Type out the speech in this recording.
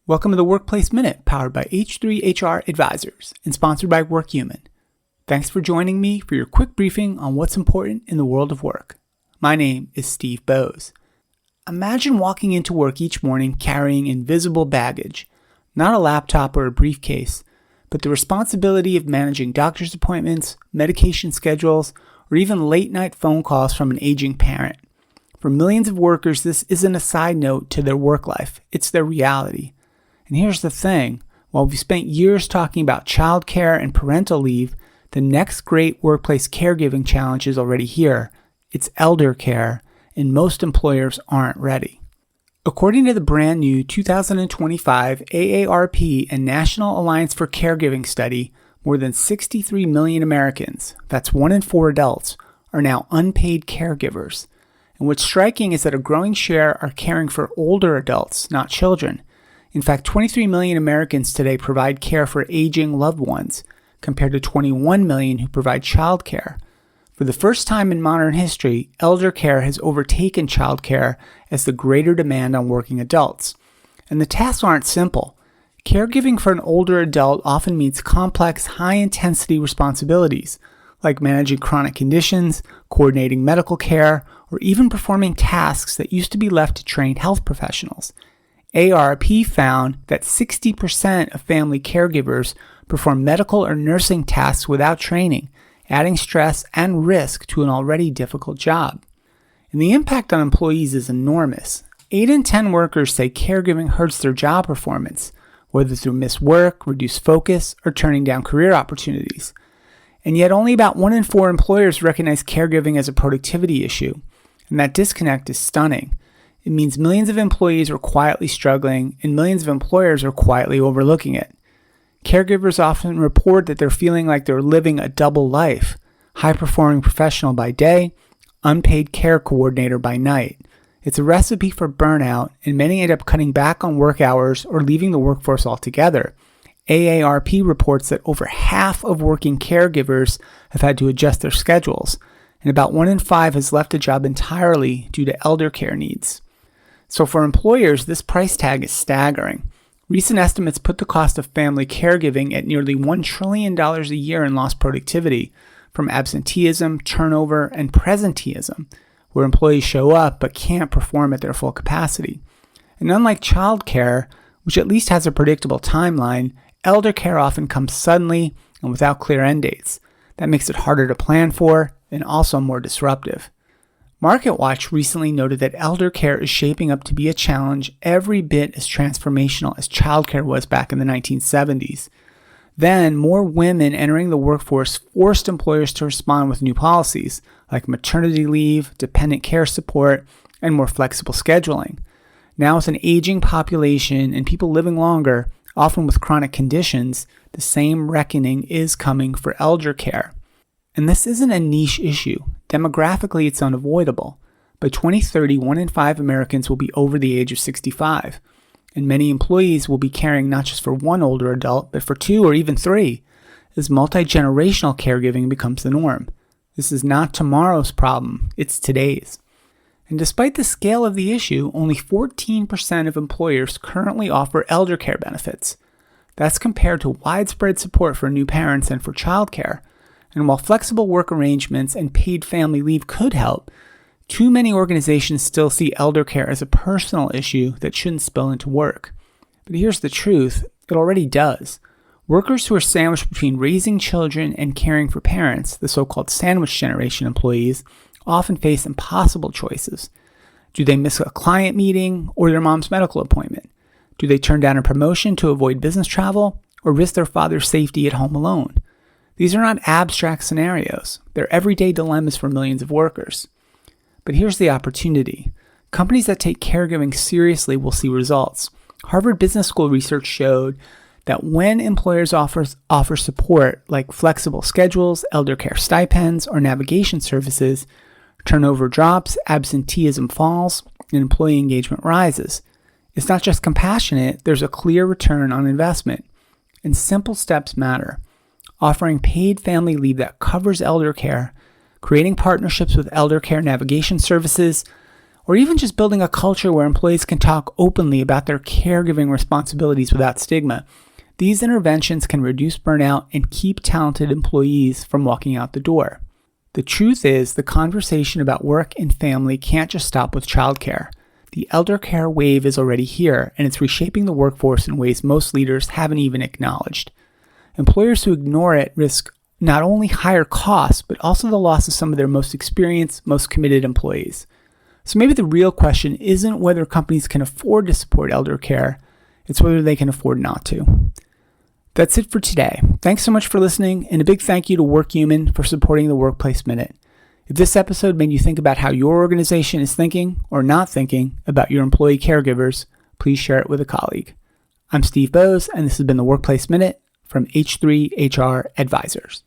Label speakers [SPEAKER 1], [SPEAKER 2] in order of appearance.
[SPEAKER 1] Welcome to the Workplace Minute, powered by H3HR Advisors and sponsored by WorkHuman. Thanks for joining me for your quick briefing on what's important in the world of work. My name is Steve Boese. Imagine walking into work each morning carrying invisible baggage, not a laptop or a briefcase, but the responsibility of managing doctor's appointments, medication schedules, or even late-night phone calls from an aging parent. For millions of workers, this isn't a side note to their work life, it's their reality. And here's the thing, while we've spent years talking about childcare and parental leave, the next great workplace caregiving challenge is already here. It's eldercare, and most employers aren't ready. According to the brand new 2025 AARP and National Alliance for Caregiving study, more than 63 million Americans, that's 1 in 4 adults, are now unpaid caregivers. And what's striking is that a growing share are caring for older adults, not children. In fact, 23 million Americans today provide care for aging loved ones, compared to 21 million who provide childcare. For the first time in modern history, eldercare has overtaken childcare as the greater demand on working adults. And the tasks aren't simple. Caregiving for an older adult often means complex, high-intensity responsibilities, like managing chronic conditions, coordinating medical care, or even performing tasks that used to be left to trained health professionals. AARP found that 60% of family caregivers perform medical or nursing tasks without training, adding stress and risk to an already difficult job. And the impact on employees is enormous. 8 in 10 workers say caregiving hurts their job performance, whether through missed work, reduced focus, or turning down career opportunities. And yet only about 1 in 4 employers recognize caregiving as a productivity issue, and that disconnect is stunning. It means millions of employees are quietly struggling and millions of employers are quietly overlooking it. Caregivers often report that they're feeling like they're living a double life, high-performing professional by day, unpaid care coordinator by night. It's a recipe for burnout, and many end up cutting back on work hours or leaving the workforce altogether. AARP reports that over half of working caregivers have had to adjust their schedules, and about 1 in 5 has left a job entirely due to eldercare needs. So for employers, this price tag is staggering. Recent estimates put the cost of family caregiving at nearly $1 trillion a year in lost productivity from absenteeism, turnover, and presenteeism, where employees show up but can't perform at their full capacity. And unlike childcare, which at least has a predictable timeline, eldercare often comes suddenly and without clear end dates. That makes it harder to plan for and also more disruptive. MarketWatch recently noted that eldercare is shaping up to be a challenge every bit as transformational as childcare was back in the 1970s. Then, more women entering the workforce forced employers to respond with new policies, like maternity leave, dependent care support, and more flexible scheduling. Now, with an aging population and people living longer, often with chronic conditions, the same reckoning is coming for eldercare. And this isn't a niche issue. Demographically, it's unavoidable. By 2030, 1 in 5 Americans will be over the age of 65, and many employees will be caring not just for one older adult, but for 2 or even 3, as multi-generational caregiving becomes the norm. This is not tomorrow's problem, it's today's. And despite the scale of the issue, only 14% of employers currently offer eldercare benefits. That's compared to widespread support for new parents and for childcare. And while flexible work arrangements and paid family leave could help, too many organizations still see eldercare as a personal issue that shouldn't spill into work. But here's the truth, it already does. Workers who are sandwiched between raising children and caring for parents, the so-called sandwich generation employees, often face impossible choices. Do they miss a client meeting or their mom's medical appointment? Do they turn down a promotion to avoid business travel or risk their father's safety at home alone? These are not abstract scenarios. They're everyday dilemmas for millions of workers. But here's the opportunity. Companies that take caregiving seriously will see results. Harvard Business School research showed that when employers offer support like flexible schedules, eldercare stipends, or navigation services, turnover drops, absenteeism falls, and employee engagement rises. It's not just compassionate, there's a clear return on investment. And simple steps matter. Offering paid family leave that covers eldercare, creating partnerships with eldercare navigation services, or even just building a culture where employees can talk openly about their caregiving responsibilities without stigma. These interventions can reduce burnout and keep talented employees from walking out the door. The truth is, the conversation about work and family can't just stop with childcare. The eldercare wave is already here, and it's reshaping the workforce in ways most leaders haven't even acknowledged. Employers who ignore it risk not only higher costs, but also the loss of some of their most experienced, most committed employees. So maybe the real question isn't whether companies can afford to support elder care, it's whether they can afford not to. That's it for today. Thanks so much for listening, and a big thank you to WorkHuman for supporting the Workplace Minute. If this episode made you think about how your organization is thinking or not thinking about your employee caregivers, please share it with a colleague. I'm Steve Boese, and this has been the Workplace Minute from H3 HR Advisors.